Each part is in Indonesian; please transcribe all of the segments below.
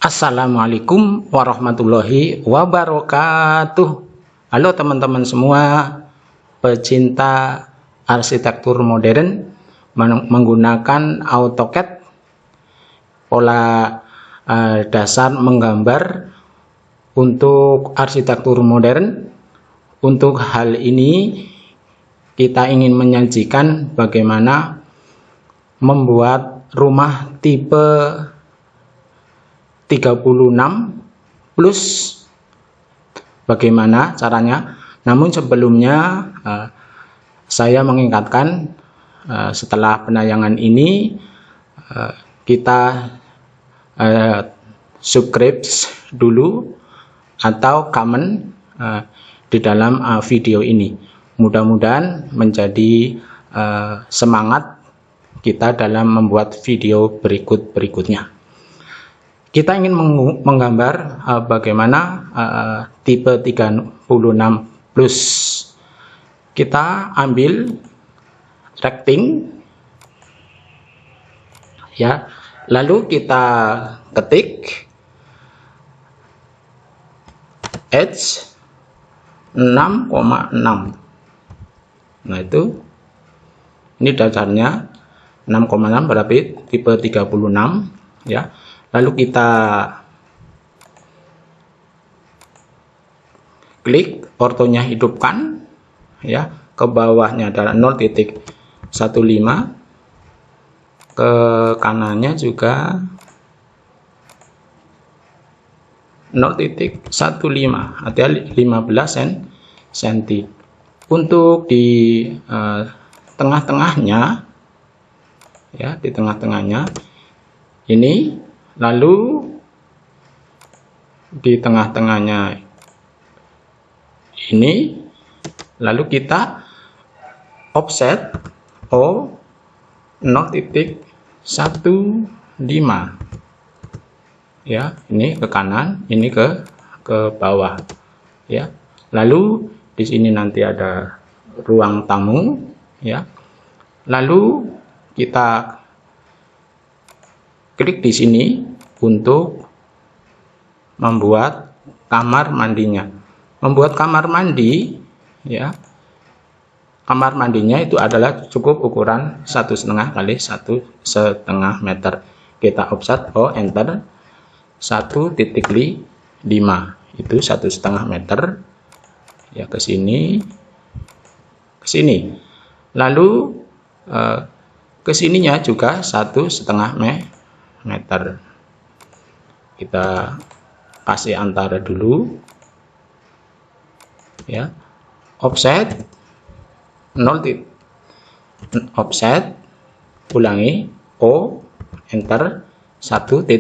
Assalamualaikum warahmatullahi wabarakatuh. Halo teman-teman semua pecinta arsitektur modern menggunakan AutoCAD pola dasar menggambar untuk arsitektur modern. Untuk hal ini kita ingin menyajikan bagaimana membuat rumah tipe 36 plus, bagaimana caranya. Namun sebelumnya saya mengingatkan, setelah penayangan ini kita subscribe dulu atau comment di dalam video ini. Mudah-mudahan menjadi semangat kita dalam membuat video berikutnya. Kita ingin menggambar bagaimana tipe 36 plus. Kita ambil rectangle ya, lalu kita ketik edge 6,6. Nah itu, ini dasarnya 6,6 berarti tipe 36 ya. Lalu kita klik ortonya hidupkan ya, ke bawahnya adalah 0.15, ke kanannya juga 0.15, artinya 15 cm. Untuk di tengah-tengahnya ya, di tengah-tengahnya ini, lalu di tengah-tengahnya ini, lalu kita offset O 0.15 ya, ini ke kanan, ini ke bawah ya. Lalu di sini nanti ada ruang tamu ya. Lalu kita klik di sini untuk membuat kamar mandinya. Membuat kamar mandi ya, kamar mandinya itu adalah cukup ukuran 1,5 kali 1,5 meter. Kita offset enter 1.5, itu 1,5 meter ya, ke sini, ke sini. Lalu ke sininya juga 1,5 meter. Kita kasih antara dulu ya, offset 0, offset, ulangi O enter 1.5.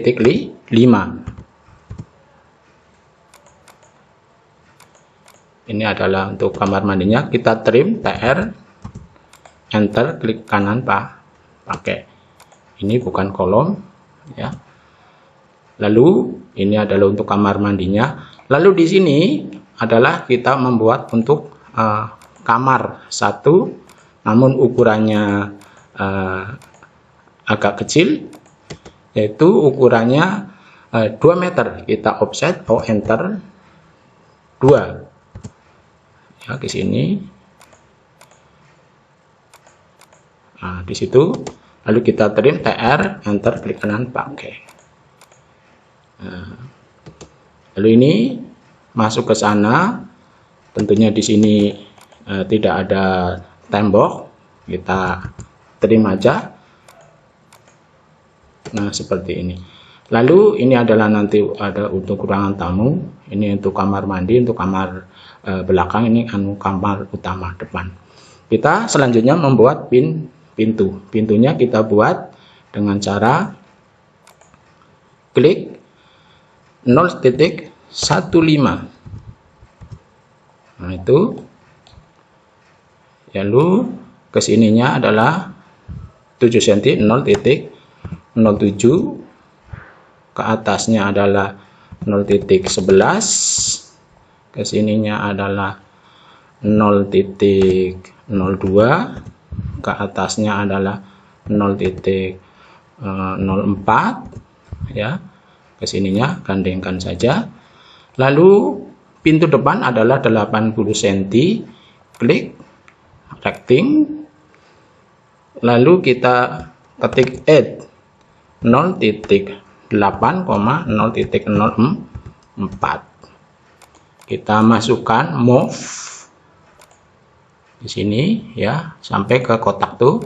Ini adalah untuk kamar mandinya. Kita trim TR enter, klik kanan pakai ini, bukan kolom ya. Lalu ini adalah untuk kamar mandinya. Lalu di sini adalah kita membuat untuk kamar satu, namun ukurannya agak kecil, yaitu ukurannya 2 meter. Kita offset enter 2 ya, ke sini. Nah, di situ. Lalu kita trim TR enter, klik kanan pakai. Nah, lalu ini masuk ke sana. Tentunya di sini tidak ada tembok, kita trim aja. Nah, seperti ini. Lalu ini adalah nanti ada untuk ruangan tamu, ini untuk kamar mandi, untuk kamar belakang, ini kamar utama depan. Kita selanjutnya membuat pintu. Pintunya kita buat dengan cara klik 0.15. Nah itu, lalu kesininya adalah 7 cm, 0.07, ke atasnya adalah 0.11, kesininya adalah 0.02, ke atasnya adalah 0.04 ya, ke sininya gandengkan saja. Lalu pintu depan adalah 80 cm, klik recting, lalu kita ketik add 0.8,0.04. Kita masukkan move di sini ya sampai ke kotak tuh.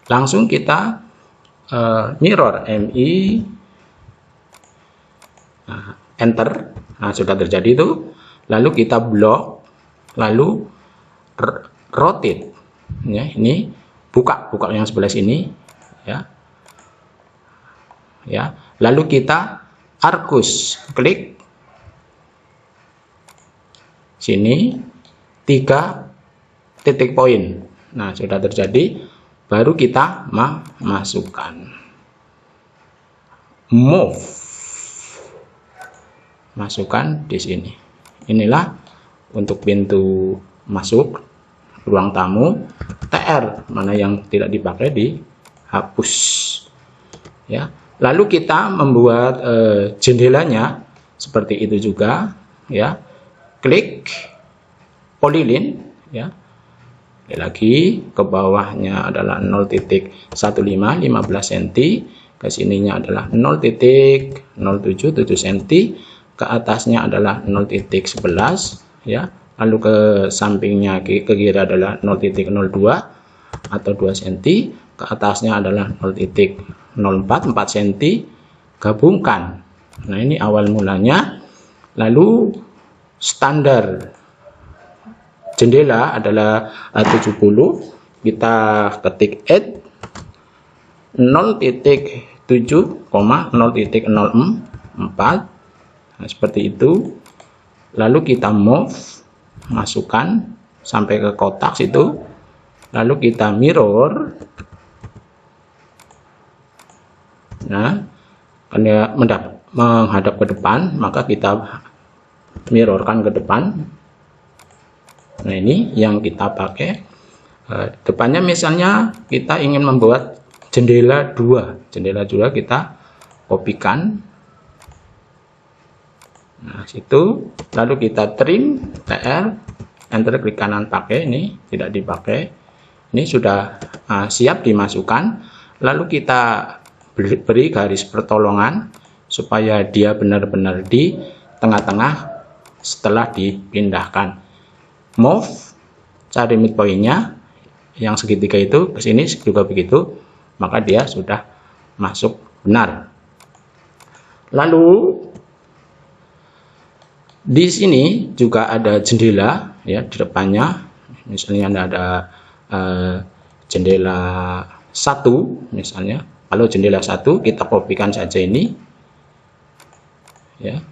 Langsung kita mirror MI, enter. Nah, sudah terjadi itu. Lalu kita blok, lalu rotate. Ya, ini buka yang sebelah sini ya. Ya, lalu kita arcus, klik sini 3 titik poin. Nah, sudah terjadi. Baru kita masukkan move, masukkan di sini. Inilah untuk pintu masuk ruang tamu. TR mana yang tidak dipakai dihapus ya. Lalu kita membuat jendelanya seperti itu juga ya. Klik polylin ya. Lagi ke bawahnya adalah 0.15 15 cm, ke sininya adalah 0.077 cm, ke atasnya adalah 0.11 ya. Lalu ke sampingnya ke kiri adalah 0.02 atau 2 cm, ke atasnya adalah 0.04 4 cm, gabungkan. Nah, ini awal mulanya. Lalu standar jendela adalah 70, kita ketik add 0.7,0.04. Nah, seperti itu. Lalu kita move, masukkan sampai ke kotak situ. Lalu kita mirror. Nah, karena menghadap ke depan, maka kita mirrorkan ke depan. Nah, ini yang kita pakai. Depannya misalnya kita ingin membuat jendela 2. Jendela 2 kita kopikan. Nah, situ. Lalu kita trim, TR, enter, klik kanan pakai. Ini tidak dipakai. Ini sudah siap dimasukkan. Lalu kita beri garis pertolongan supaya dia benar-benar di tengah-tengah setelah dipindahkan. Move, cari midpointnya yang segitiga itu ke sini juga begitu, maka dia sudah masuk benar. Lalu di sini juga ada jendela ya di depannya. Misalnya ada jendela 1 misalnya. Kalau jendela 1 kita kopikan saja ini ya.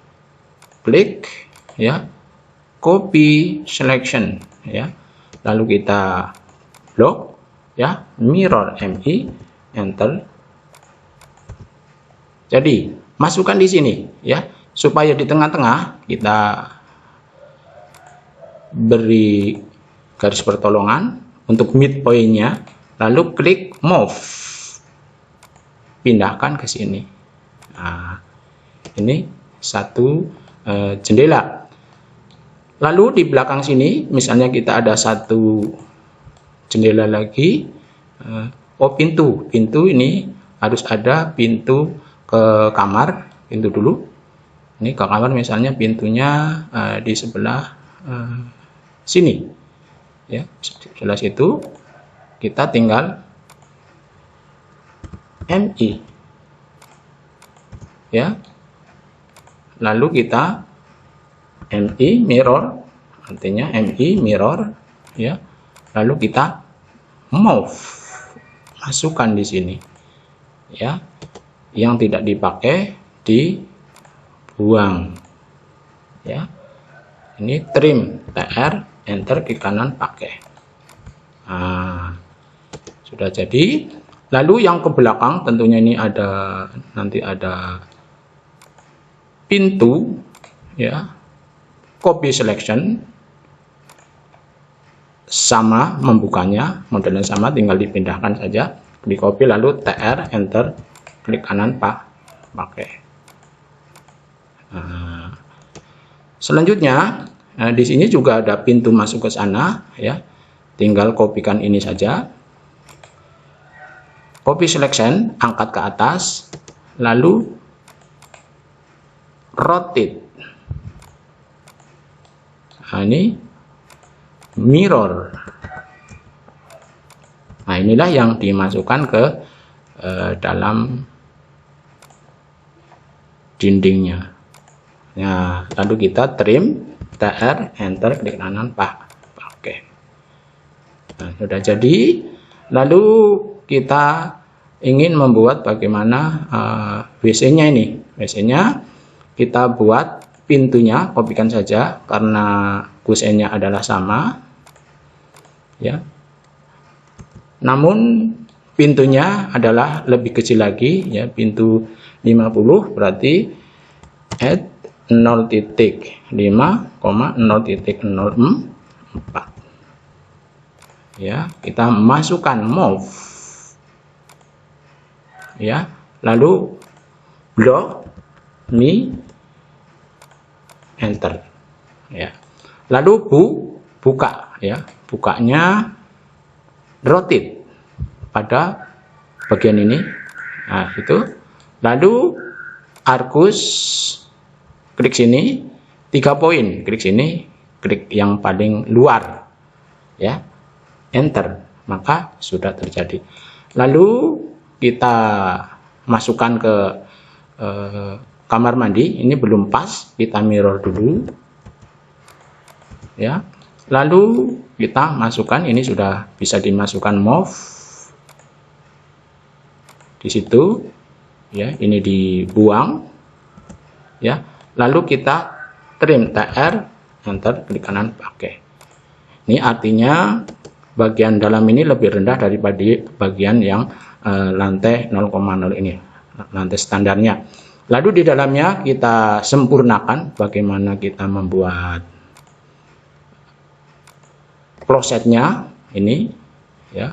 Klik ya. Copy selection ya, lalu kita blok ya, mirror MI, enter. Jadi masukkan di sini ya, supaya di tengah-tengah kita beri garis pertolongan untuk midpointnya, lalu klik move, pindahkan ke sini. Nah, ini satu jendela. Lalu di belakang sini misalnya kita ada satu jendela lagi. Pintu ini harus ada pintu ke kamar, pintu dulu. Ini ke kamar misalnya pintunya di sebelah sini ya, sebelah situ. Kita tinggal MI ya, lalu kita MI mirror, artinya MI mirror ya, lalu kita move, masukkan di sini ya, yang tidak dipakai dibuang ya. Ini trim, TR, enter, klik kanan pakai. Nah, sudah jadi. Lalu yang ke belakang tentunya ini ada, nanti ada pintu ya, copy selection, sama membukanya, modelnya sama, tinggal dipindahkan saja, di copy lalu TR, enter, klik kanan pakai. Nah, selanjutnya di sini juga ada pintu masuk ke sana ya. Tinggal kopikan ini saja. Copy selection, angkat ke atas, lalu rotate. Nah, ini mirror. Nah, inilah yang dimasukkan ke dalam dindingnya. Nah, lalu kita trim, TR, enter, klik kanan, pakai. Nah, sudah jadi. Lalu kita ingin membuat bagaimana WC-nya ini. WC-nya kita buat pintunya, kopikan saja karena kusennya adalah sama. Ya. Namun pintunya adalah lebih kecil lagi ya, pintu 50 berarti add 0.5,0.04. Ya, kita masukkan move. Ya, lalu block me, enter. Ya. Lalu buka ya, bukanya rotate pada bagian ini. Nah, itu. Lalu Argus, klik sini 3 poin, klik sini, klik yang paling luar ya, enter, maka sudah terjadi. Lalu kita masukkan ke kamar mandi. Ini belum pas, kita mirror dulu ya. Lalu kita masukkan, ini sudah bisa dimasukkan move di situ ya, ini dibuang ya. Lalu kita trim, TR, enter, klik kanan, pakai. Ini artinya bagian dalam ini lebih rendah daripada bagian yang lantai 0,0 ini, lantai standarnya. Lalu di dalamnya kita sempurnakan bagaimana kita membuat klosetnya ini ya,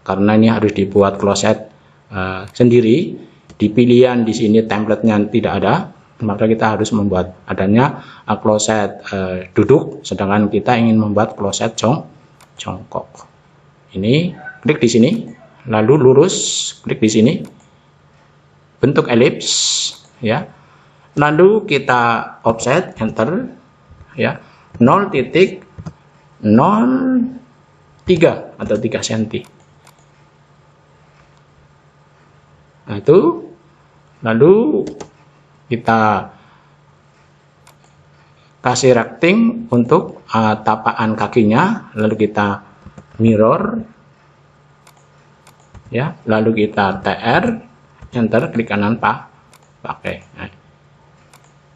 karena ini harus dibuat kloset sendiri. Di pilihan di sini templatenya tidak ada, maka kita harus membuat adanya kloset duduk, sedangkan kita ingin membuat kloset jongkok. Ini klik di sini, lalu lurus, klik di sini, bentuk elips ya. Lalu kita offset, enter ya, 0.03 atau 3 cm. Nah, itu. Lalu kita kasih rating untuk tapakan kakinya, lalu kita mirror ya, lalu kita TR, enter, klik kanan, pakai. Nah,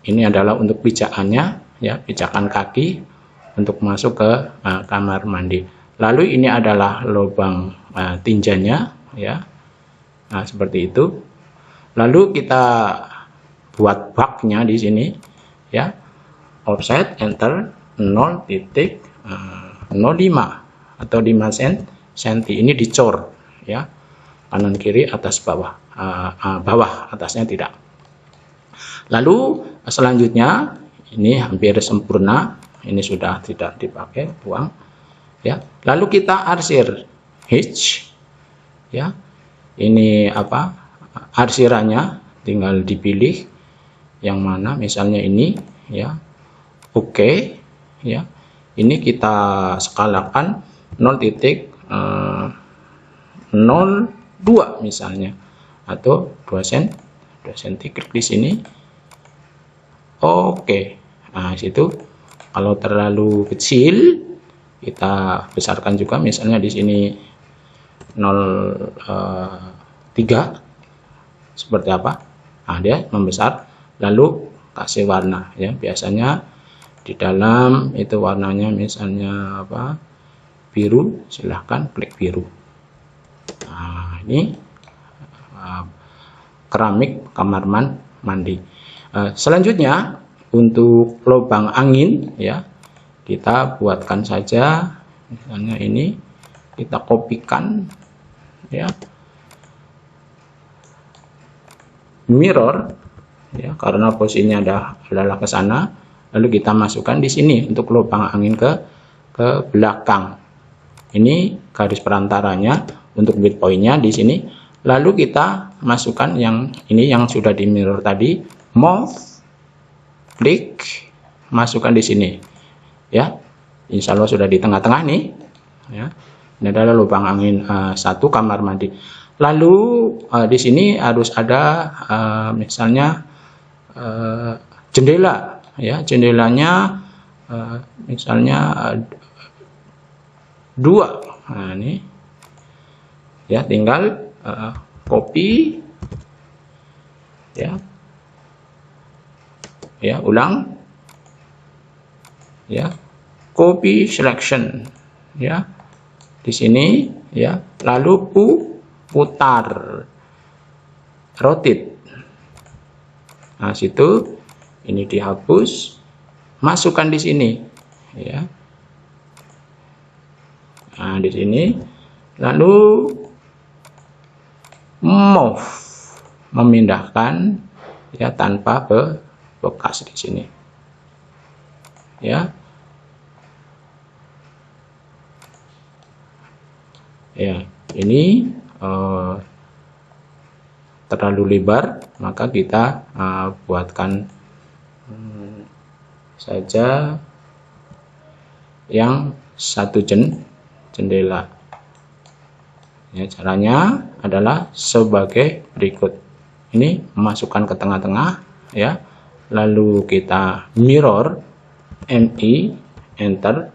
ini adalah untuk pijakannya ya, pijakan kaki untuk masuk ke kamar mandi. Lalu ini adalah lubang tinjanya ya. Nah, seperti itu. Lalu kita buat baknya di sini ya, offset, enter, 0.05 atau 5 cm. Ini dicor ya, kanan kiri, atas bawah, bawah atasnya tidak. Lalu selanjutnya ini hampir sempurna, ini sudah tidak dipakai, buang ya. Lalu kita arsir hitch ya, ini apa, arsirannya tinggal dipilih yang mana, misalnya ini ya, oke ya. Ini kita skalakan 0.02 misalnya, atau 2 cm, klik di sini, oke. Nah, situ kalau terlalu kecil kita besarkan juga, misalnya di sini 0,3 seperti apa. Nah, dia membesar. Lalu kasih warna ya, biasanya di dalam itu warnanya misalnya apa, biru, silahkan klik biru. Nah, ini keramik kamar mandi. Selanjutnya untuk lubang angin ya, kita buatkan saja, misalnya ini kita kopikan ya, mirror ya, karena posisinya adalah ke sana. Lalu kita masukkan di sini untuk lubang angin ke belakang. Ini garis perantaranya untuk midpointnya di sini. Lalu kita masukkan yang ini yang sudah di mirror tadi, move, klik, masukkan di sini. Ya, insya Allah sudah di tengah-tengah nih. Ya, ini adalah lubang angin 1 kamar mandi. Lalu di sini harus ada misalnya jendela. Ya, jendelanya misalnya 2. Nah, ini ya, tinggal copy ya, ulang ya, copy selection ya di sini ya, lalu putar, rotate. Nah, situ ini dihapus, masukkan di sini ya. Nah, di sini lalu move, memindahkan ya tanpa bekas di sini ya. Ya, ini terlalu lebar, maka kita buatkan saja yang 1 jendela. Ya, caranya adalah sebagai berikut. Ini masukkan ke tengah-tengah ya, lalu kita mirror, MI, enter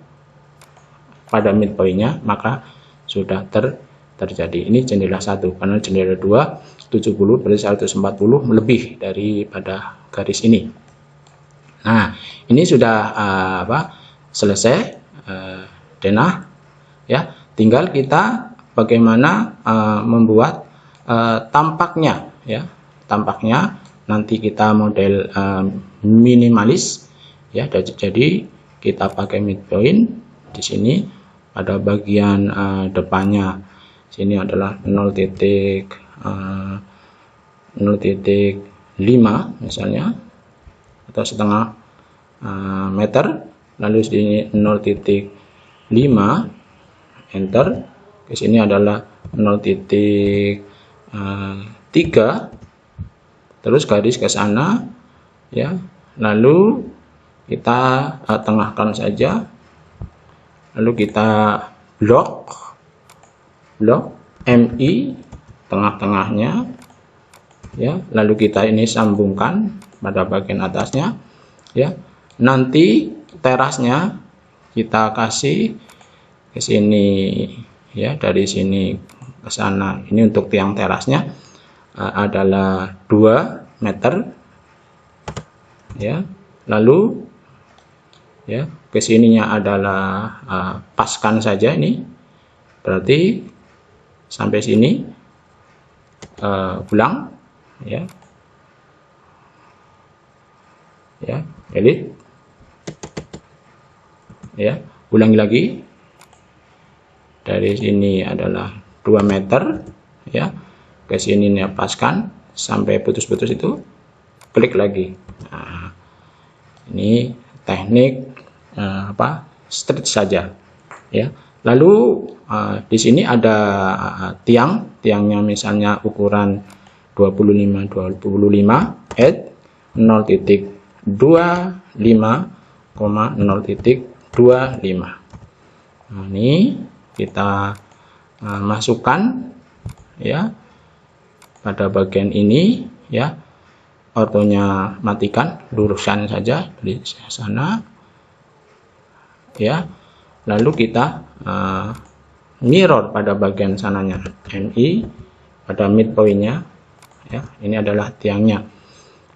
pada midpointnya, maka sudah terjadi. Ini jendela 1, karena jendela 2 70 berarti 140 lebih daripada garis ini. Nah, ini sudah selesai denah ya. Tinggal kita bagaimana membuat tampaknya ya. Tampaknya nanti kita model minimalis ya. Jadi kita pakai midpoint di sini pada bagian depannya. Sini adalah 0,5 misalnya, atau setengah meter. Lalu sini 0,5, enter. Ke sini adalah 0,3, terus garis ke sana ya. Lalu kita tengahkan saja, lalu kita blok MI tengah-tengahnya ya. Lalu kita ini sambungkan pada bagian atasnya ya. Nanti terasnya kita kasih ke sini ya, dari sini ke sana. Ini untuk tiang terasnya adalah 2 meter ya. Lalu ya, kesininya adalah paskan saja, ini berarti sampai sini ulang ya, edit ya, ulangi lagi. Dari sini adalah 2 meter ya, ke sini paskan sampai putus-putus itu, klik lagi. Nah, ini teknik stretch saja ya. Lalu di sini ada tiangnya misalnya ukuran 25 add 0.25,0.25. Nah, ini kita masukkan ya pada bagian ini ya. Ortonya matikan, luruskan saja dari sana ya. Lalu kita mirror pada bagian sananya, MI pada midpointnya ya. Ini adalah tiangnya.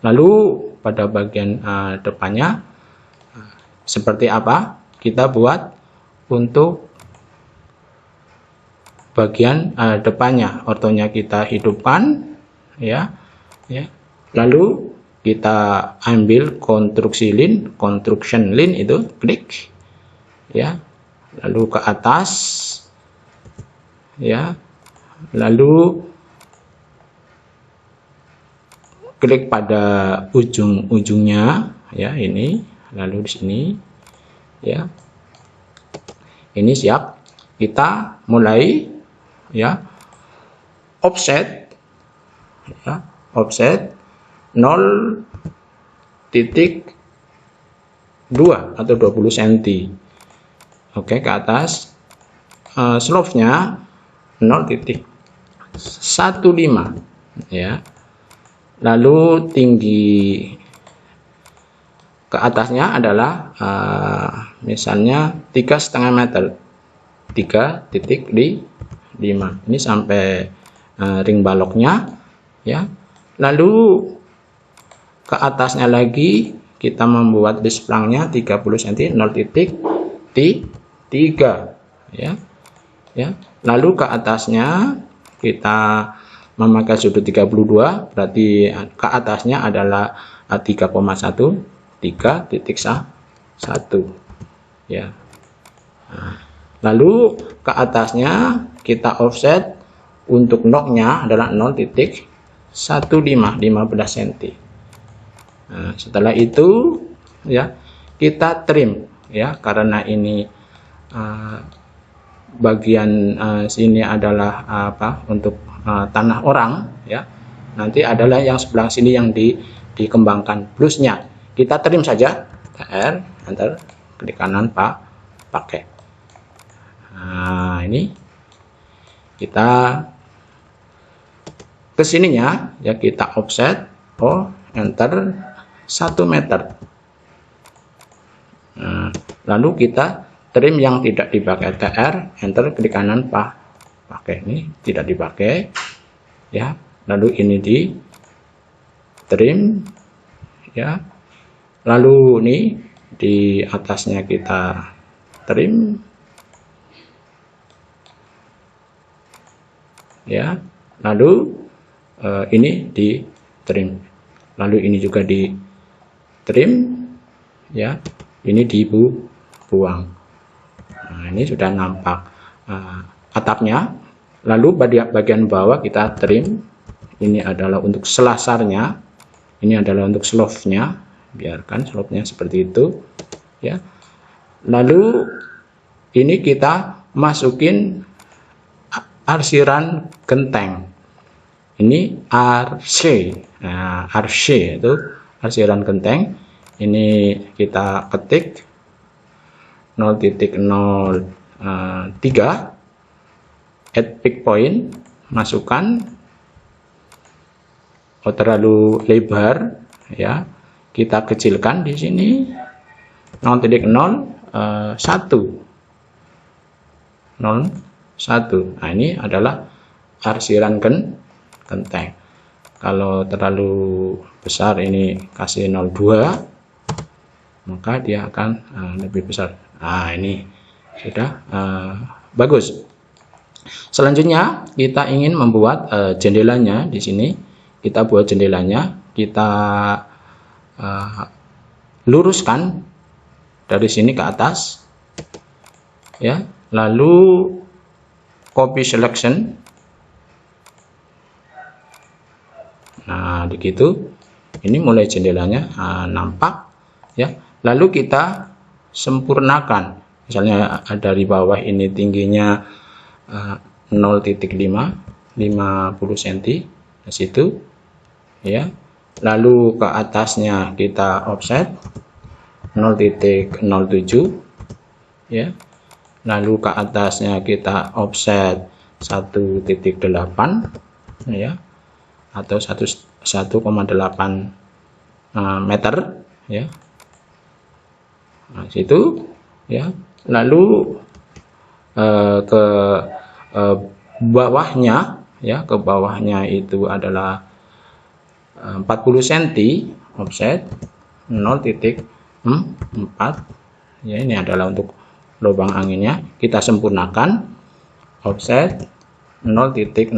Lalu pada bagian depannya seperti apa kita buat untuk bagian depannya. Ortonya kita hidupkan ya. Lalu kita ambil construction line itu, klik ya, lalu ke atas ya, lalu klik pada ujung-ujungnya ya, ini, lalu di sini ya, ini siap. Kita mulai ya, offset ya, offset 0,2 atau 20 cm. Oke, ke atas. Slope-nya 0,15 ya. Lalu tinggi ke atasnya adalah misalnya 3,5 meter, 3,5. Ini sampai ring baloknya ya. Lalu ke atasnya lagi kita membuat displangnya 30 cm, 0,3 ya. Lalu ke atasnya kita memakai sudut 32, berarti ke atasnya adalah 3,1 ya. Lalu ke atasnya kita offset untuk knocknya adalah 0,15 cm. Setelah itu ya, kita trim ya, karena ini bagian sini adalah untuk tanah orang ya, nanti adalah yang sebelah sini yang dikembangkan plusnya. Kita trim saja, TR, enter, klik kanan pakai. Nah, ini kita kesininya ya, kita offset, enter 1 meter. Lalu kita trim yang tidak dipakai, TR, enter, klik kanan pakai. Ini tidak dipakai ya. Lalu ini di trim ya. Lalu ini di atasnya kita trim ya. Lalu ini di trim. Lalu ini juga di trim ya. Ini dibuang. Nah, ini sudah nampak atapnya. Lalu bagian bawah kita trim. Ini adalah untuk selasarnya, ini adalah untuk slope-nya, biarkan slope-nya seperti itu ya. Lalu ini kita masukin arsiran genteng, ini RC. Nah, RC itu arsiran genteng. Ini kita ketik 0,03 add pick point, masukkan. Terlalu lebar ya, kita kecilkan di sini 0,01. Nah, ini adalah arsiran genteng. Kalau terlalu besar, ini kasih 0,2, maka dia akan lebih besar. Nah, ini sudah bagus. Selanjutnya kita ingin membuat jendelanya. Di sini kita buat jendelanya, kita luruskan dari sini ke atas ya. Lalu copy selection. Nah, begitu. Ini mulai jendelanya nampak ya. Lalu kita sempurnakan. Misalnya dari bawah ini tingginya 0,5 cm di situ ya. Lalu ke atasnya kita offset 0,07 ya. Lalu ke atasnya kita offset 1,8 ya, atau 1,8 meter ya. Nah, situ ya. Lalu ke bawahnya ya, ke bawahnya itu adalah 40 cm offset 0,4 ya. Ini adalah untuk lubang anginnya, kita sempurnakan offset 0,07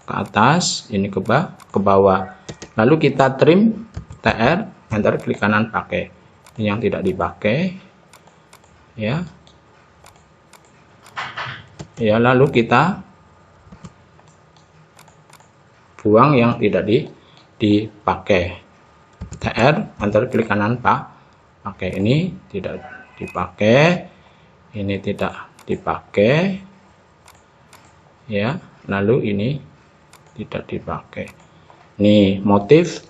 ke atas, ini ke bawah. Lalu kita trim, TR, enter, klik kanan pakai. Ini yang tidak dipakai ya. Ya, lalu kita buang yang tidak dipakai. TR, enter, klik kanan pakai. Ini tidak dipakai, ini tidak dipakai, ya. Lalu ini tidak dipakai. Nih motif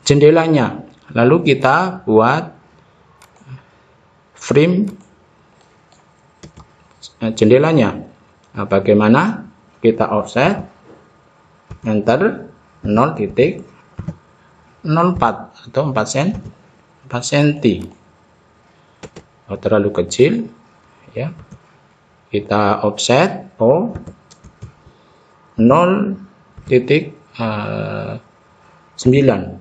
jendelanya. Lalu kita buat frame jendelanya. Nah, bagaimana? Kita offset, enter 0,04 atau 4 cm. Oh, terlalu kecil, ya. Kita offset 0,9.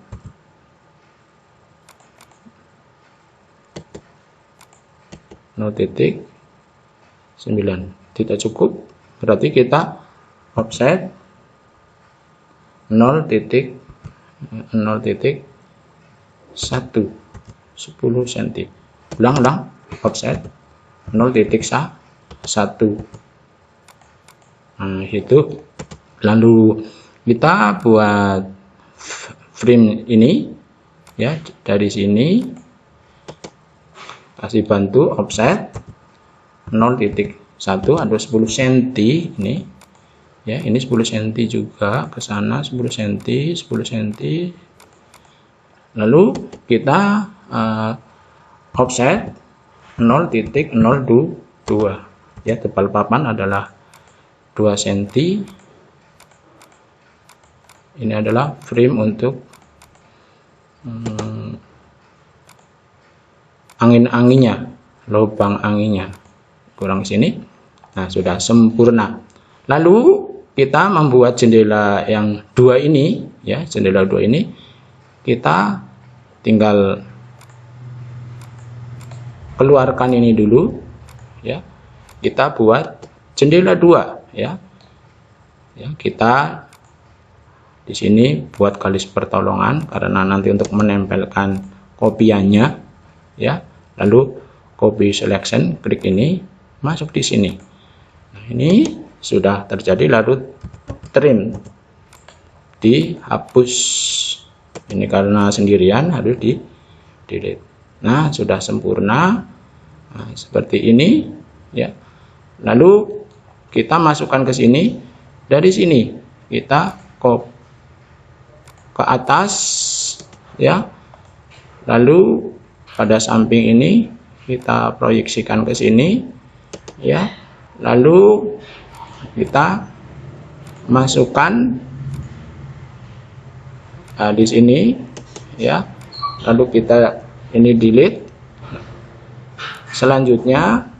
Tidak cukup, berarti kita offset 0,1 10 cm. Ulang offset 0,1. Nah, itu. Lalu kita buat frame ini, ya, dari sini kasih bantu offset 0,1 atau 10 cm ini, ya. Ini 10 cm juga, ke sana 10 cm, 10 cm. Lalu kita offset 0,02, ya. Tebal papan adalah 2 cm. Ini adalah frame untuk angin-anginnya, lubang anginnya. Kurang sini. Nah, sudah sempurna. Lalu kita membuat jendela yang 2 ini, ya, jendela 2 ini kita tinggal keluarkan ini dulu, ya. Kita buat jendela 2, ya. Ya, kita di sini buat garis pertolongan karena nanti untuk menempelkan kopiannya, ya. Lalu copy selection, klik ini, masuk di sini. Nah, ini sudah terjadi. Lalu trim, dihapus. Ini karena sendirian, harus di delete. Nah, sudah sempurna. Nah, seperti ini, ya. Lalu kita masukkan ke sini. Dari sini kita copy ke atas, ya. Lalu pada samping ini kita proyeksikan ke sini, ya. Lalu kita masukkan di sini, ya. Lalu kita ini delete. Selanjutnya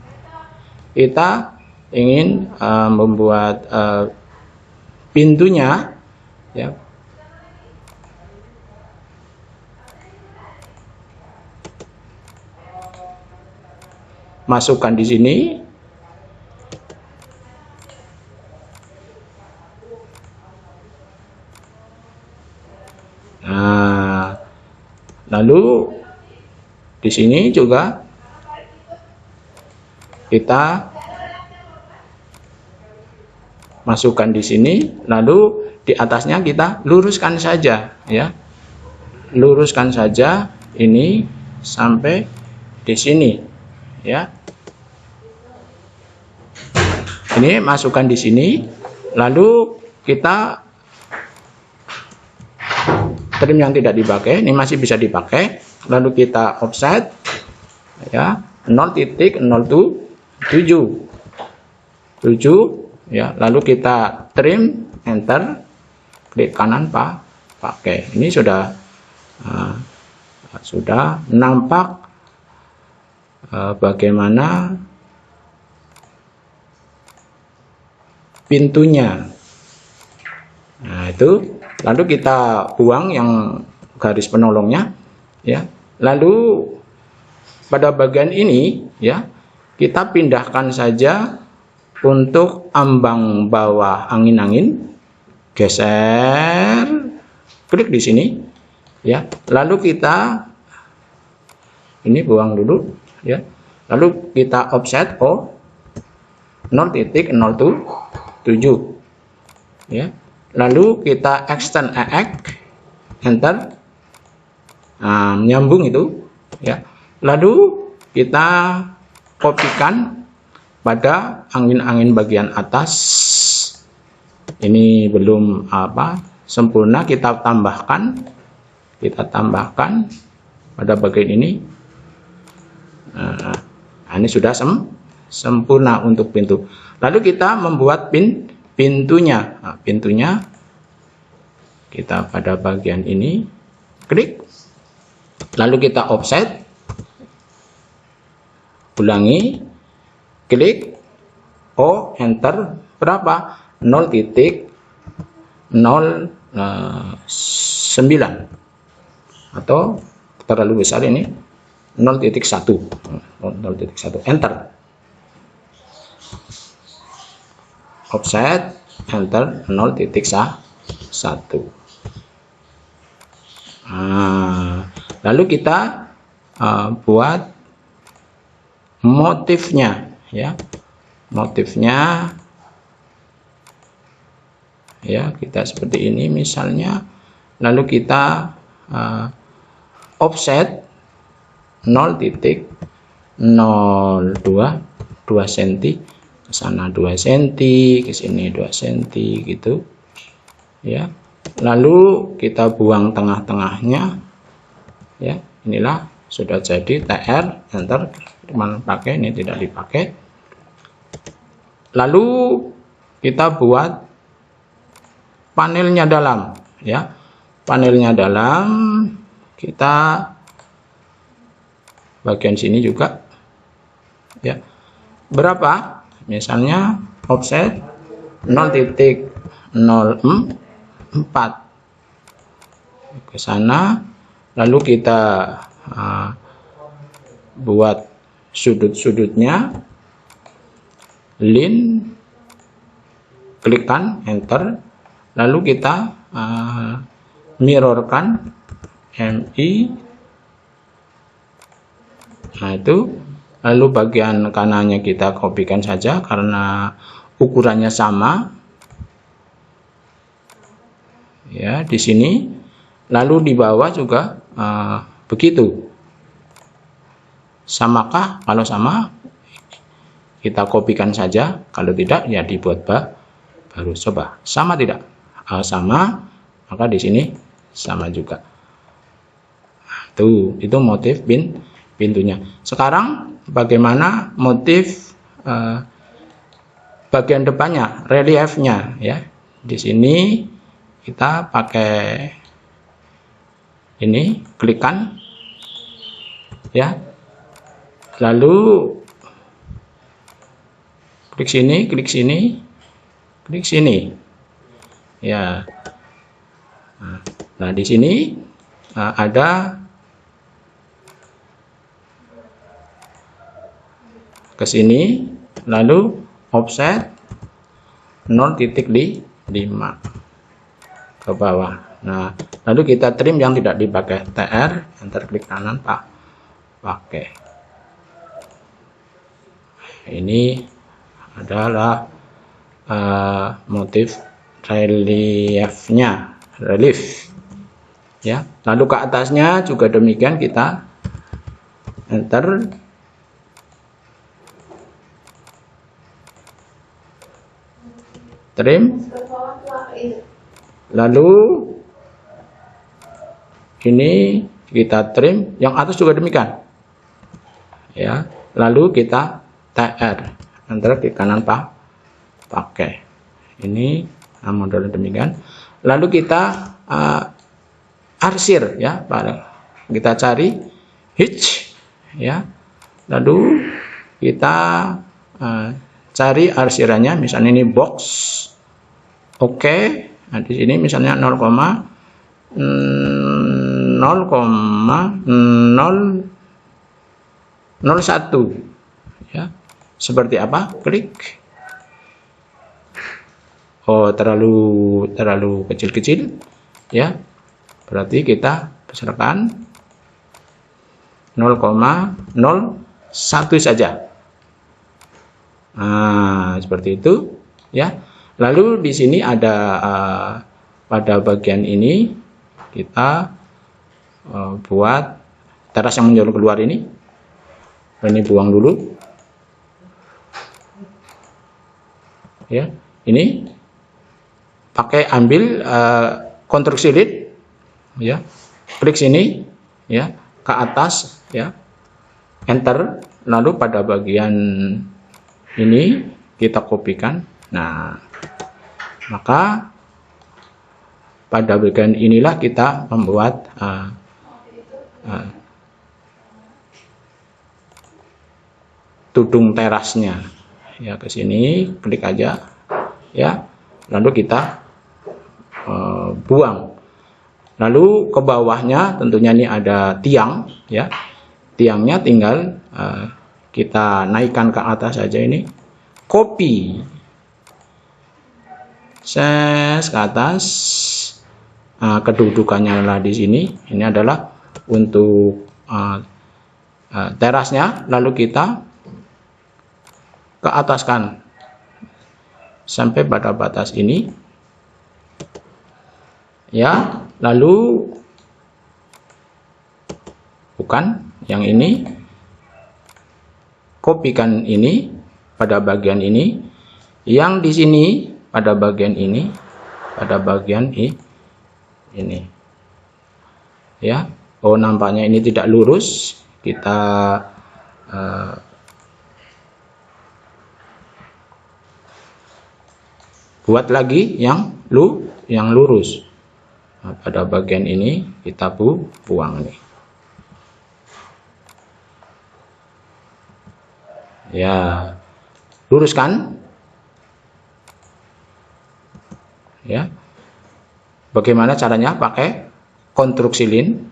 kita ingin membuat pintunya, ya. Masukkan di sini. Nah, lalu di sini juga kita masukkan di sini, lalu di atasnya kita luruskan saja, ya. Luruskan saja ini sampai di sini, ya. Ini masukkan di sini, lalu kita trim yang tidak dipakai, ini masih bisa dipakai. Lalu kita offset, ya, 0,07, ya. Lalu kita trim, enter, klik kanan pakai. Ini sudah nampak bagaimana pintunya. Nah, itu. Lalu kita buang yang garis penolongnya, ya. Lalu pada bagian ini, ya, kita pindahkan saja untuk ambang bawah angin-angin. Geser, klik di sini, ya. Lalu kita ini buang dulu, ya. Lalu kita offset 0,07, ya. lalu kita extend EX, enter, menyambung itu ya. Lalu kita kopikan pada angin-angin bagian atas. Ini belum sempurna, kita tambahkan pada bagian ini. Ini sudah sempurna untuk pintu. Lalu kita membuat pintunya. Pintunya kita pada bagian ini klik, lalu kita offset, ulangi, klik, enter, berapa? 0,09 atau terlalu besar ini 0,1, enter, offset, enter 0,1. Lalu kita buat motifnya ya, kita seperti ini misalnya. Lalu kita offset 0,02 cm, ke sana 2 cm, ke sini 2 cm gitu ya. Lalu kita buang tengah-tengahnya ya. Inilah sudah jadi TR, enter, cuma pakai ini, tidak dipakai. Lalu kita buat panelnya dalam ya. Panelnya dalam, kita bagian sini juga ya. Berapa? Misalnya offset 0,04 ke sana. Lalu kita buat sudut-sudutnya, line, klikkan enter, lalu kita mirrorkan MI. Nah itu, lalu bagian kanannya kita kopikan saja karena ukurannya sama ya di sini. Lalu di bawah juga begitu. Samakah? Kalau sama kita kopikan saja, kalau tidak ya dibuat baru. Coba sama tidak? Sama, maka di sini sama juga. Tuh, itu motif pintunya. Sekarang bagaimana motif bagian depannya, reliefnya ya. Di sini kita pakai ini, klikkan ya. Lalu klik sini, klik sini, klik sini ya. Nah di sini ada ke sini, lalu offset 0,5 ke bawah. Nah lalu kita trim yang tidak dipakai, TR, enter, klik kanan, pakai. Ini adalah motif reliefnya, relief ya. Lalu ke atasnya juga demikian, kita enter, trim, lalu ini kita trim, yang atas juga demikian ya. Lalu kita TR, enter, klik kanan, pakai. Ini model demikian. Lalu kita arsir ya, kita cari hitch ya. Lalu kita cari arsirannya, misalnya ini box. Oke. Nah di sini misalnya 0,001 ya. Seperti apa? Klik. Oh, terlalu kecil-kecil ya. Berarti kita besarkan 0,01 saja. Nah, seperti itu ya. Lalu di sini ada pada bagian ini kita buat teras yang menjorok keluar ini buang dulu ya. Ini pakai ambil konstruksi lead ya, klik sini ya, ke atas ya, enter, lalu pada bagian ini kita kopikan. Nah, maka pada bagian inilah kita membuat tudung terasnya ya. Ke sini klik aja ya, lalu kita buang. Lalu ke bawahnya tentunya ini ada tiang ya, tiangnya tinggal kita naikkan ke atas saja, ini copy ke atas. Kedudukannya adalah di sini, ini adalah untuk terasnya, lalu kita ke ataskan sampai pada batas ini ya, lalu bukan yang ini, kopikan ini pada bagian ini, yang di sini pada bagian ini, pada bagian ini ya. Oh, nampaknya ini tidak lurus, kita buat lagi yang lurus. Nah, pada bagian ini kita buang nih ya, luruskan ya. Bagaimana caranya? Pakai konstruksi line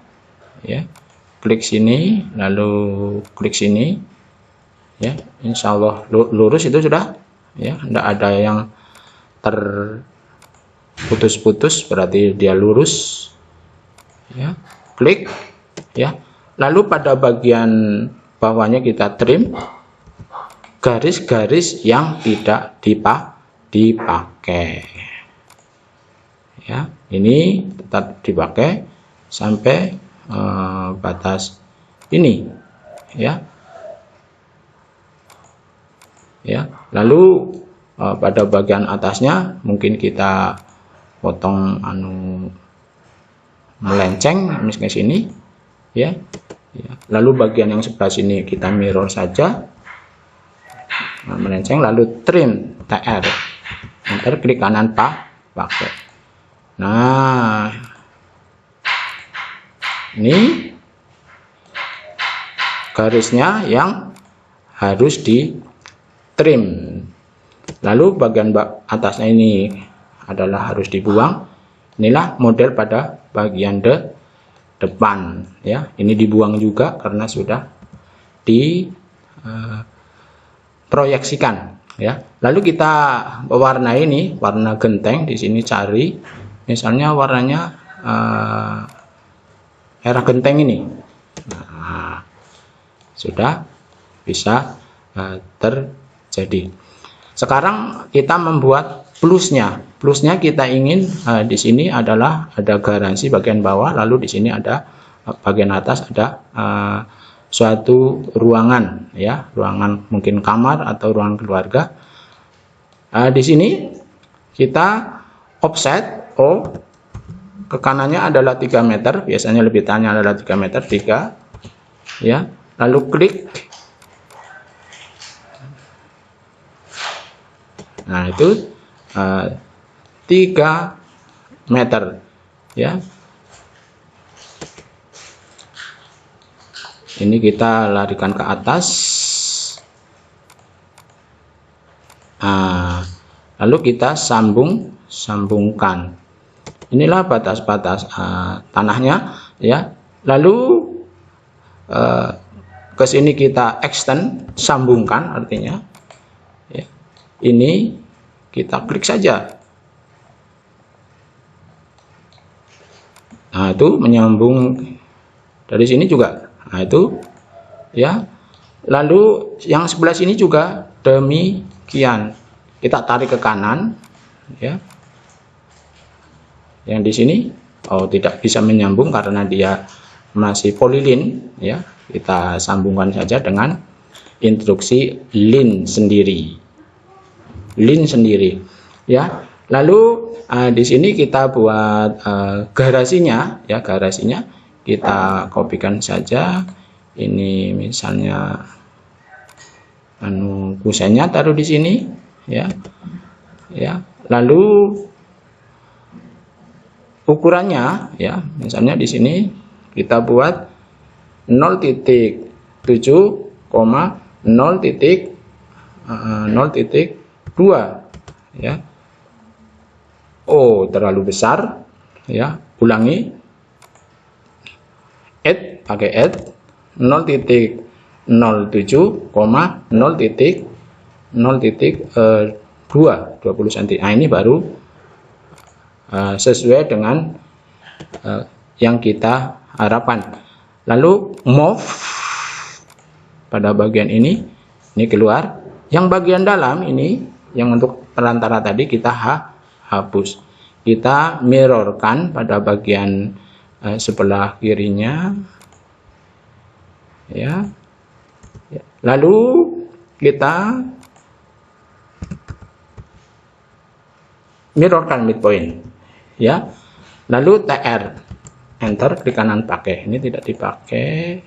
ya, klik sini lalu klik sini ya, insya Allah lurus itu sudah ya, tidak ada yang terputus-putus, berarti dia lurus ya. Klik ya, lalu pada bagian bawahnya kita trim garis-garis yang tidak dipakai ya. Ini tetap dipakai sampai batas ini ya. Lalu pada bagian atasnya mungkin kita potong melenceng misalnya sini ya. Lalu bagian yang sebelah sini kita mirror saja, melenceng, lalu trim TR, enter, klik kanan pakai. Nah, ini garisnya yang harus di trim. Lalu bagian atasnya ini adalah harus dibuang. Inilah model pada bagian depan ya. Ini dibuang juga karena sudah diproyeksikan ya. Lalu kita warnai ini, warna genteng di sini, cari misalnya warnanya merah genteng ini. Nah, sudah bisa terjadi. Sekarang kita membuat plusnya. Plusnya kita ingin di sini adalah ada garansi bagian bawah, lalu di sini ada bagian atas ada suatu ruangan ya, ruangan mungkin kamar atau ruangan keluarga. Di sini kita offset ke kanannya adalah 3 meter, biasanya lebih tanya adalah 3 meter, 3 ya. Lalu klik. Nah, itu 3 meter ya. Ini kita larikan ke atas. Lalu kita sambungkan. Inilah batas-batas tanahnya ya. Lalu ke sini kita extend, sambungkan artinya ya. Ini kita klik saja. Nah, itu menyambung dari sini juga. Nah, itu ya. Lalu yang sebelah sini juga demikian. Kita tarik ke kanan ya. Yang di sini tidak bisa menyambung karena dia masih polylin, ya. Kita sambungkan saja dengan instruksi lin sendiri. Lin sendiri, ya. Lalu di sini kita buat garasinya, ya. Garasinya kita kopikan saja. Ini misalnya kusennya taruh di sini, ya. Lalu ukurannya, ya, misalnya di sini kita buat 0.0.0.2, ya. Terlalu besar, ya. Ulangi, pakai add 0.07,0.0.2 20 cm. Nah, ini baru sesuai dengan yang kita harapkan. Lalu move pada bagian ini keluar. Yang bagian dalam ini, yang untuk perantara tadi kita hapus. Kita mirrorkan pada bagian sebelah kirinya, ya. Lalu kita mirrorkan midpoint, ya. Lalu TR, enter, klik kanan pakai. Ini tidak dipakai,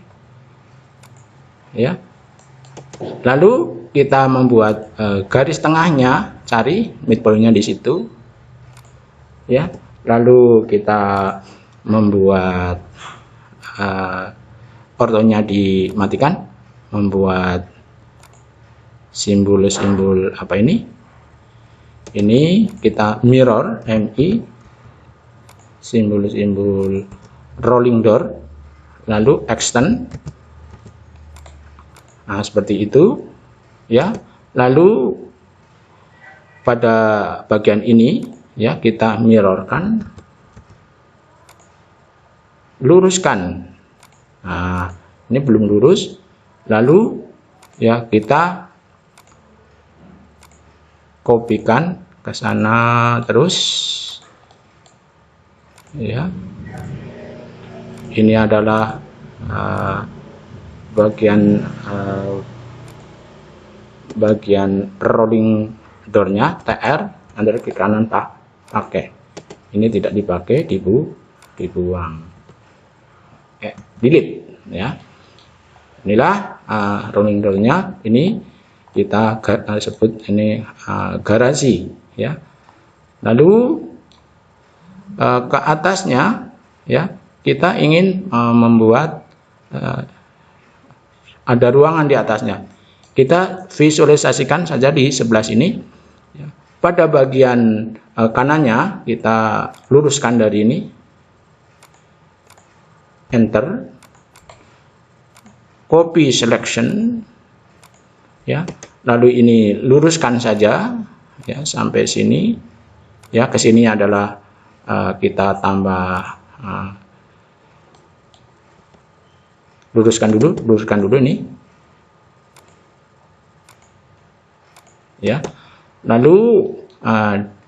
ya. Lalu kita membuat garis tengahnya, cari midpointnya di situ, ya. Lalu kita membuat ortonya dimatikan, membuat simbol-simbol apa ini kita mirror, MI, simbol-simbol rolling door, lalu extend. Nah, seperti itu, ya. Lalu pada bagian ini, ya, kita mirrorkan, luruskan. Nah, ini belum lurus. Lalu, ya, kita kopikan ke sana terus, ya. Ini adalah bagian rolling door-nya, TR, under klik kanan pakai. Ini tidak dipakai, dibuang, delete, ya. Inilah rolling door-nya. Ini kita sebut ini garasi, ya. Lalu ke atasnya, ya, kita ingin membuat ada ruangan di atasnya. Kita visualisasikan saja di sebelah sini, ya. Pada bagian kanannya kita luruskan dari ini, enter, copy selection, ya. Lalu ini luruskan saja, ya, sampai sini, ya. Ke sini adalah kita tambah, luruskan dulu ini, ya. Lalu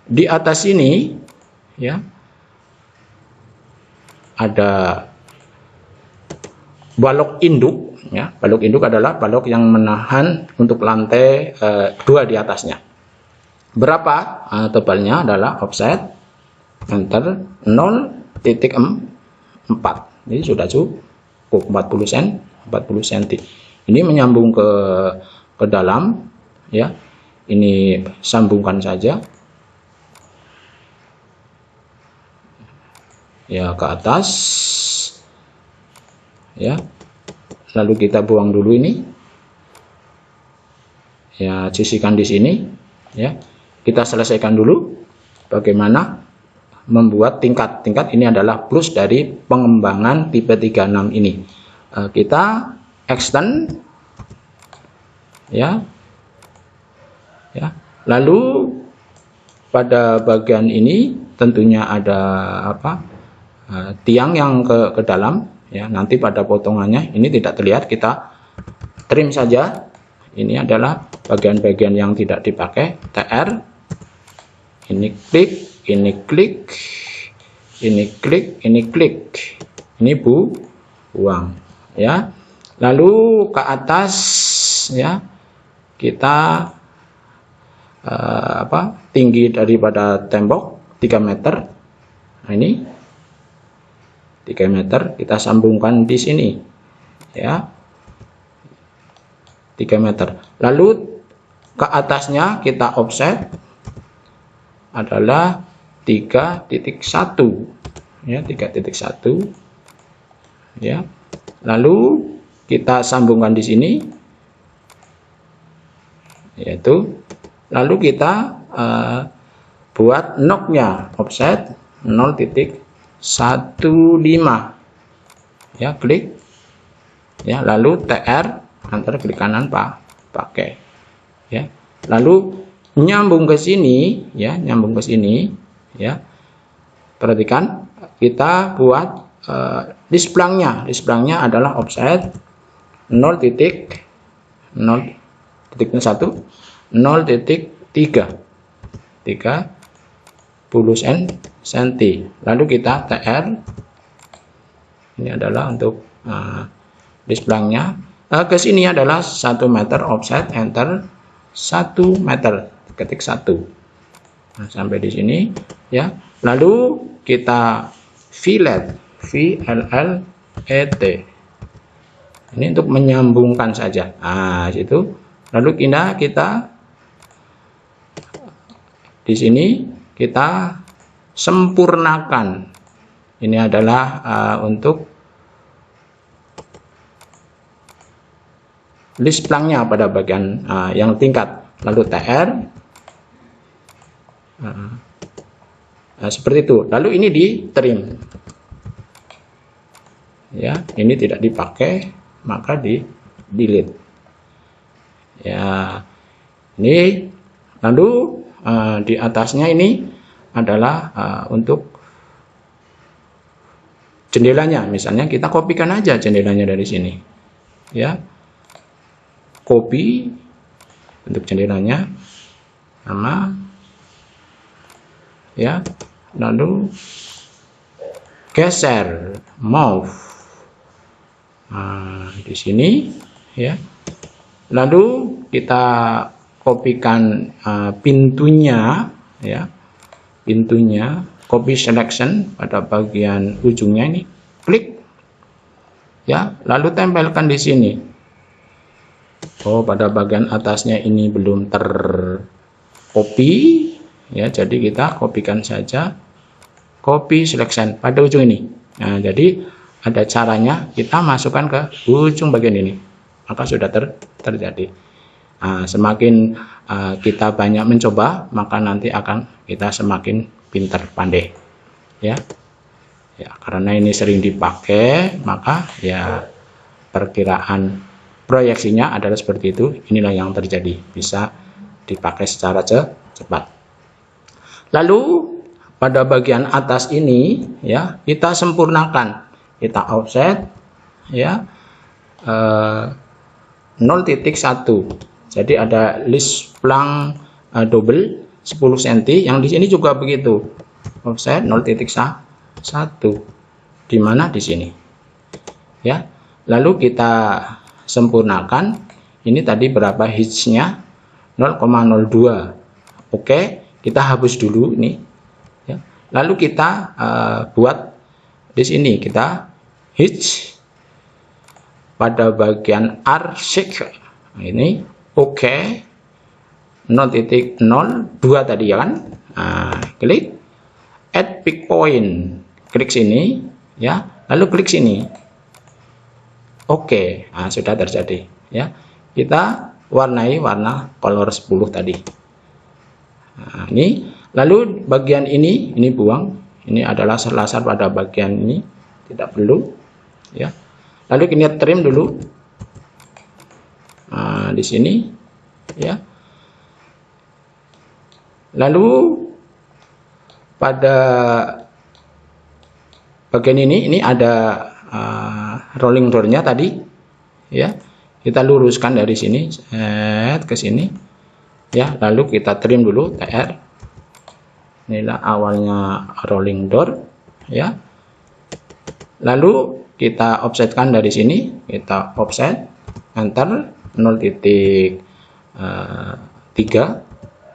di atas ini, ya, ada balok induk, ya. Balok induk adalah balok yang menahan untuk lantai 2 di atasnya. Berapa tebalnya adalah offset, enter, 0.4. Ini sudah cukup 40 cm. Ini menyambung ke dalam, ya. Ini sambungkan saja, ya, ke atas, ya. Lalu kita buang dulu ini, ya, sisihkan di sini, ya. Kita selesaikan dulu bagaimana membuat tingkat ini adalah plus dari pengembangan tipe 36 ini. Kita extend, ya. Lalu pada bagian ini tentunya ada tiang yang ke dalam, ya. Nanti pada potongannya ini tidak terlihat, kita trim saja. Ini adalah bagian-bagian yang tidak dipakai, TR, ini klik, ini klik, ini buang ya. Lalu ke atas ya, kita tinggi daripada tembok 3 meter. Nah, ini 3 meter kita sambungkan di sini ya, 3 meter. Lalu ke atasnya kita offset adalah 3.1 ya, 3.1 ya. Lalu kita sambungkan di sini yaitu, lalu kita buat knocknya offset 0.15 ya, klik ya, lalu TR antar klik kanan pakai ya, lalu nyambung ke sini ya, nyambung ke sini ya. Perhatikan kita buat displangnya adalah offset 0.1 0.30 cm. Lalu kita TR, ini adalah untuk displangnya. Ke sini adalah 1 meter, offset enter 1 meter, ketik 1. Nah, sampai di sini ya. Lalu kita fillet, VLLET. Ini untuk menyambungkan saja. Nah, situ. Lalu kita di sini kita sempurnakan. Ini adalah untuk list plangnya pada bagian yang tingkat. Lalu TR seperti itu. Lalu ini di trim ya, ini tidak dipakai maka di delete ya. Ini lalu di atasnya ini adalah untuk jendelanya. Misalnya kita kopikan aja jendelanya dari sini ya, copy untuk jendelanya, nama ya, lalu geser, move di sini ya. Lalu kita kopikan pintunya ya, pintunya, copy selection pada bagian ujungnya ini, klik ya, lalu tempelkan di sini. Oh, pada bagian atasnya ini belum tercopy ya, jadi kita kopikan saja, copy selection pada ujung ini. Nah, jadi ada caranya, kita masukkan ke ujung bagian ini, maka sudah terjadi. Nah, semakin kita banyak mencoba, maka nanti akan kita semakin pintar, pandai ya. Ya, karena ini sering dipakai, maka ya perkiraan proyeksinya adalah seperti itu. Inilah yang terjadi, bisa dipakai secara cepat. Lalu pada bagian atas ini ya, kita sempurnakan, kita offset ya 0.1. Jadi ada list plang double 10 cm, yang di sini juga begitu, offset 0.1, di mana di sini ya. Lalu kita sempurnakan, ini tadi berapa hitchnya, 0,02. Oke, kita hapus dulu ini ya. Lalu kita buat di sini, kita hitch pada bagian R6 ini, oke, 0.02 tadi ya kan. Klik add pick point, klik sini ya, lalu klik sini. Oke, sudah terjadi ya. Kita warnai warna color 10 tadi. Nah, ini lalu bagian ini buang. Ini adalah selasar pada bagian ini, tidak perlu ya. Lalu kita trim dulu di sini ya. Lalu pada bagian ini ada rolling door-nya tadi ya, kita luruskan dari sini ke sini ya, lalu kita trim dulu TR. Inilah awalnya rolling door ya. Lalu kita offsetkan dari sini, kita offset, enter 0,3,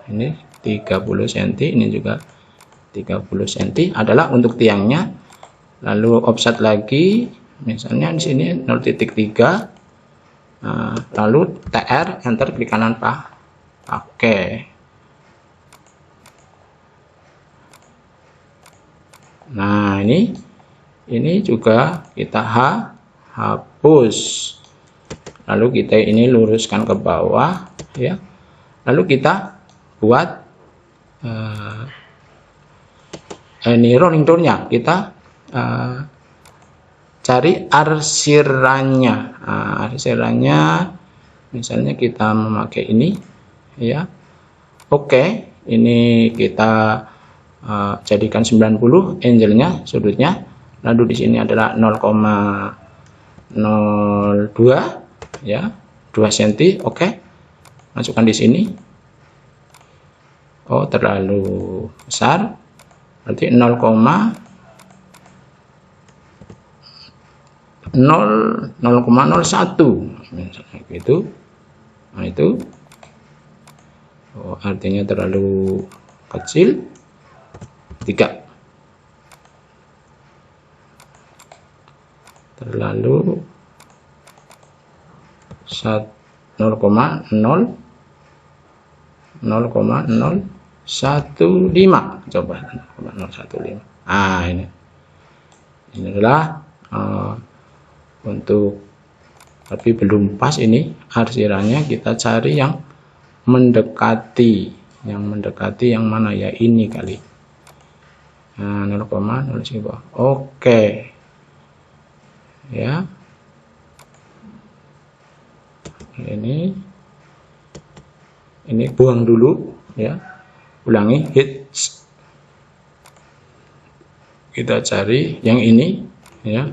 ini 30 cm, ini juga 30 cm adalah untuk tiangnya. Lalu offset lagi, misalnya di sini 0,3, lalu TR, enter, klik kanan Pak. Oke. Nah, ini juga kita hapus. Lalu kita ini luruskan ke bawah, ya. Lalu kita buat ini rolling toolnya, kita cari arsirannya. Arsirannya misalnya kita memakai ini, ya. Oke, ini kita jadikan 90 angle-nya, sudutnya. Lalu di sini adalah 0,02, ya, 2 cm. Oke, masukkan di sini. Oh, terlalu besar, berarti 0,01. Misalnya gitu. Nah, itu artinya terlalu kecil. 3, terlalu 0,015, coba 0,015. Ini adalah untuk, tapi belum pas ini arsirannya. Kita cari yang mendekati, yang mana ya, ini kali. Nah, 0,0. Oke, ya. Ini buang dulu, ya. Ulangi, hit. Kita cari yang ini, ya,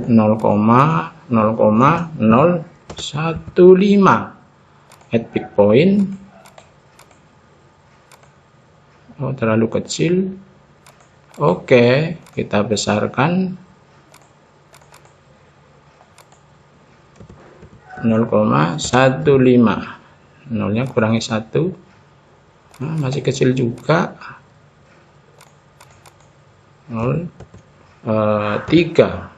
0,015 at peak point. Oh, terlalu kecil. Oke, kita besarkan 0,15. 0-nya kurangi 1. Nah, masih kecil juga. 0,3.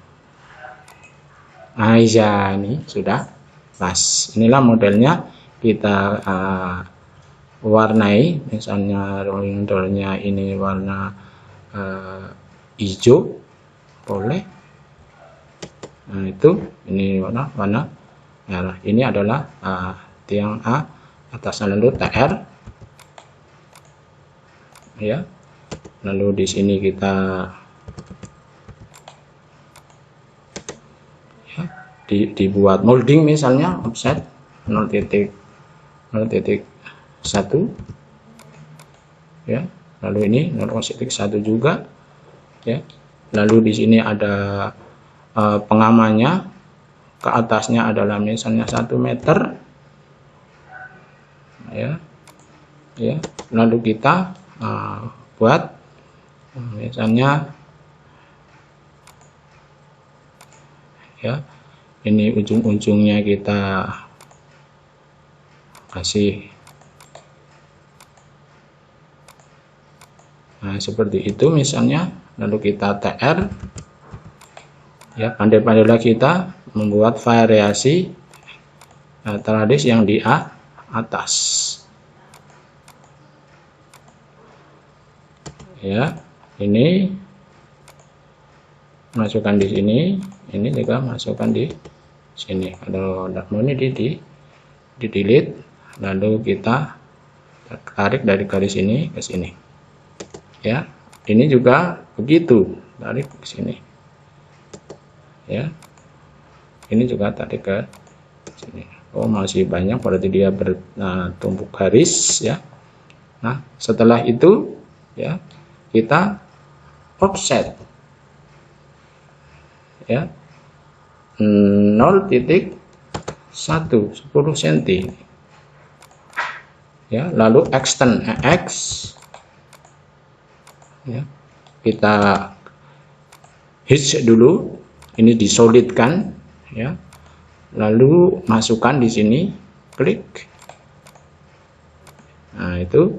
Nah, ya, ini sudah pas. Inilah modelnya. Kita warnai, misalnya rolling toolnya ini warna hijau, boleh. Nah, itu ini warna merah. Ini adalah tiang A atasnya, lalu TR, ya. Lalu di sini kita, ya, dibuat molding, misalnya offset 0,1, ya. Lalu ini 0,1 juga, ya. Lalu di sini ada pengamannya, ke atasnya adalah misalnya 1 meter, ya. Lalu kita buat misalnya, ya, ini ujung-ujungnya kita kasih. Nah, seperti itu misalnya. Lalu kita TR, ya. Pandai-pandailah kita membuat variasi tradis yang di atas, ya. Ini masukkan di sini, ini juga masukkan di sini. Kalau tidak mau, ini di delete. Lalu kita tarik dari garis ini ke sini, ya. Ini juga begitu, tarik ke sini, ya. Ini juga tarik ke sini. Oh, masih banyak, berarti dia bertumpuk garis, ya. Nah, setelah itu, ya, kita offset, ya, 0,1, 10 cm, ya. Lalu extend X, ya. Kita hitch dulu, ini disolidkan ya, lalu masukkan di sini, klik. Nah itu,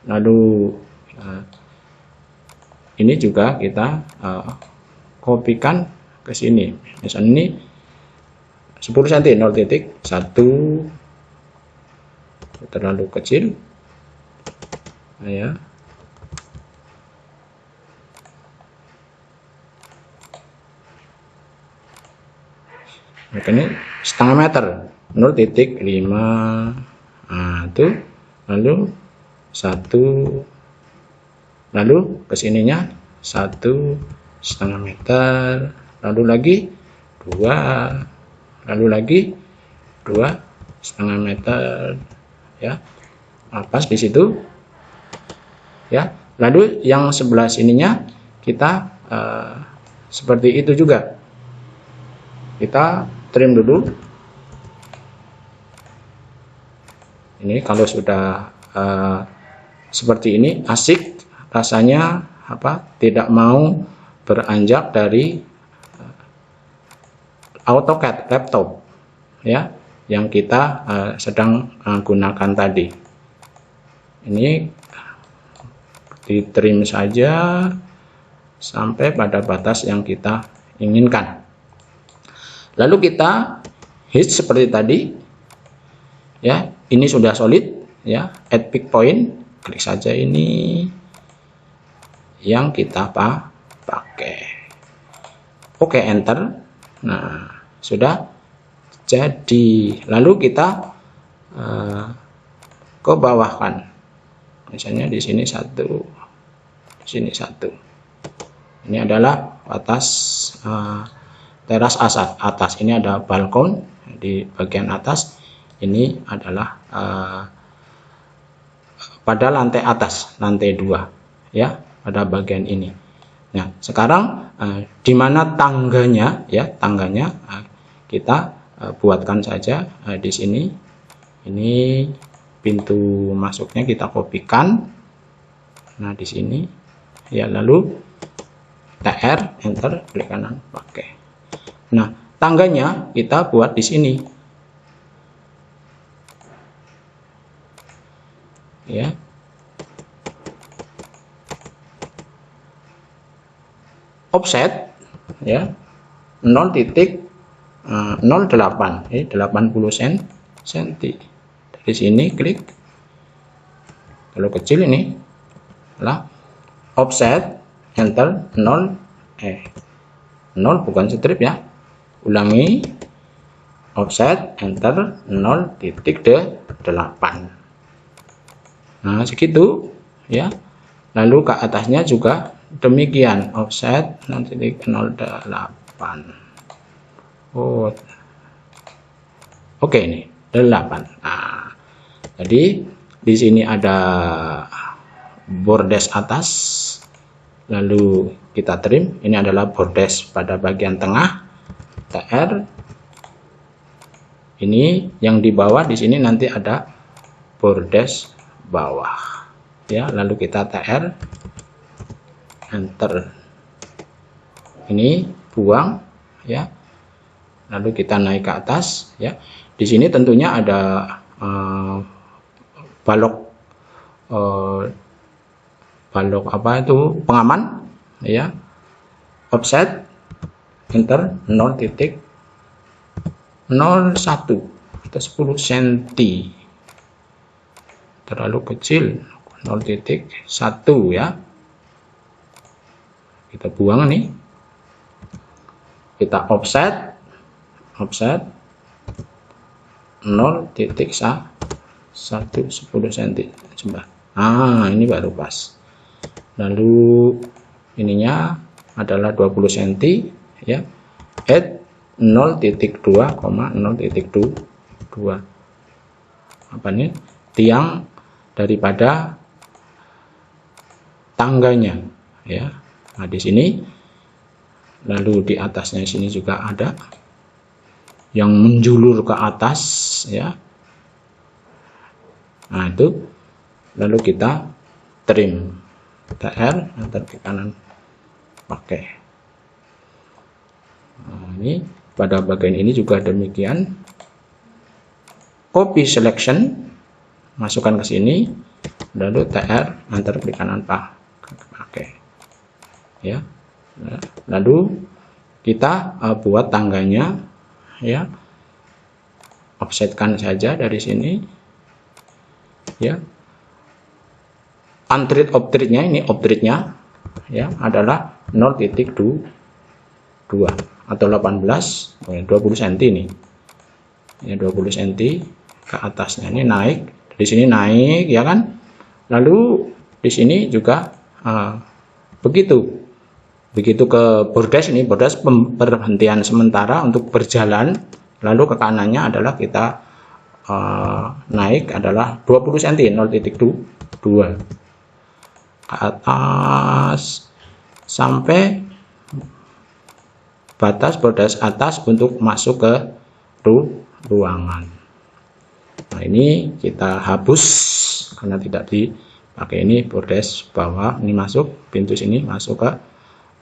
lalu ini juga kita kopikan ke sini. Misalnya ini 10 cm, 0.1 terlalu kecil ya. Makanya setengah meter, 0.5. Nah itu, lalu 1, lalu kesininya 1,5 meter, lalu lagi 2, lalu lagi 2,5 meter ya. Nah, pas di situ ya. Lalu yang sebelah sininya kita seperti itu juga, kita trim dulu. Ini kalau sudah seperti ini asik rasanya, tidak mau beranjak dari AutoCAD laptop ya, yang kita sedang gunakan tadi. Ini ditrim saja sampai pada batas yang kita inginkan. Lalu kita hitch seperti tadi ya. Ini sudah solid ya, add pick point, klik saja ini yang kita pakai. Oke, enter. Nah sudah jadi. Lalu kita ke bawahkan, misalnya di sini 1, di sini 1. Ini adalah batas teras atas. Ini ada balkon di bagian atas. Ini adalah pada lantai atas, lantai 2 ya, pada bagian ini. Nah sekarang di mana tangganya ya, tangganya kita buatkan saja di sini. Ini pintu masuknya kita kopikan. Nah di sini ya, lalu TR, enter, klik kanan, pakai. Nah, tangganya kita buat di sini. Ya. Offset ya 0.08, ini 80 cm. Dari sini klik. Kalau kecil ini lah offset, enter, 0 bukan strip ya. Ulangi, offset, enter, 0.8. Nah segitu ya. Lalu ke atasnya juga demikian, offset 0.08. Oh oke, ini 8. Nah jadi di sini ada bordes atas, lalu kita trim. Ini adalah bordes pada bagian tengah, TR. Ini yang di bawah, di sini nanti ada bordes bawah ya. Lalu kita TR, enter. Ini buang ya. Lalu kita naik ke atas ya. Di sini tentunya ada balok apa itu, pengaman ya. Offset, enter, 0.01 atau 10 cm, terlalu kecil, 0.1 ya. Kita buang nih, kita offset 0.1 10 cm. Coba, ini baru pas. Lalu ininya adalah 20 cm ya, add 0.2, 0.2 apa nih, tiang daripada tangganya ya. Nah di sini, lalu di atasnya sini juga ada yang menjulur ke atas ya. Nah itu, lalu kita trim, TR, enter ke kanan, pakai. ini pada bagian ini juga demikian. Copy selection, masukkan ke sini, lalu TR, enter klik kanan pakai. Ya, lalu kita buat tangganya, ya, offsetkan saja dari sini, ya. Untreat objeknya ini objeknya, ya, adalah 0.2 atau 20 cm ini, ya, 20 cm ke atasnya ini naik, di sini naik, ya kan. Lalu di sini juga begitu ke bordes, ini bordes perhentian sementara untuk berjalan. Lalu ke kanannya adalah kita naik adalah 20 cm, 0.2 ke atas sampai batas bordes atas untuk masuk ke ruangan. Nah, ini kita hapus karena tidak dipakai. Ini bordes bawah, ini masuk pintu sini, masuk ke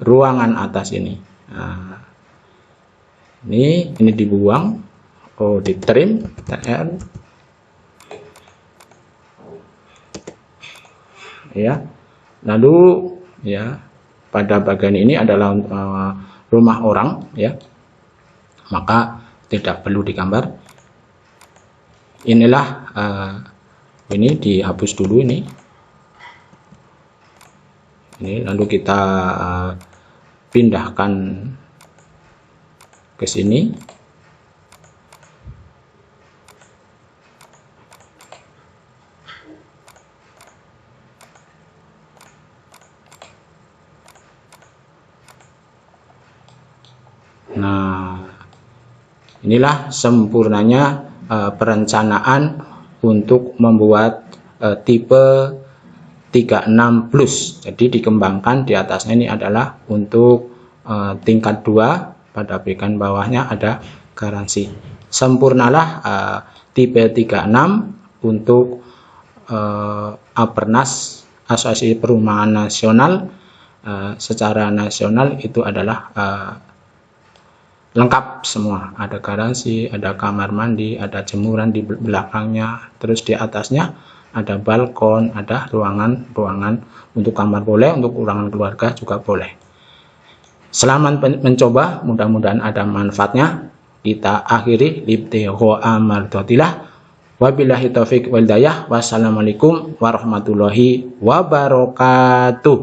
ruangan atas ini. Nah, ini dibuang, di trim TR, ya. Lalu, ya, pada bagian ini adalah rumah orang, ya, maka tidak perlu digambar. Inilah ini dihapus dulu ini, lalu kita pindahkan ke sini. Nah, inilah sempurnanya perencanaan untuk membuat tipe 36 plus. Jadi dikembangkan, di atasnya ini adalah untuk tingkat 2, pada bagian bawahnya ada garansi. Sempurnalah tipe 36 untuk Apernas, Asosiasi Perumahan Nasional. Secara nasional itu adalah lengkap semua, ada garansi, ada kamar mandi, ada jemuran di belakangnya, terus di atasnya ada balkon, ada ruangan untuk kamar boleh, untuk ruangan keluarga juga boleh. Selamat mencoba, mudah-mudahan ada manfaatnya. Kita akhiri libtiho amardotillah, wabillahi taufik wal hidayah. Wassalamualaikum warahmatullahi wabarakatuh.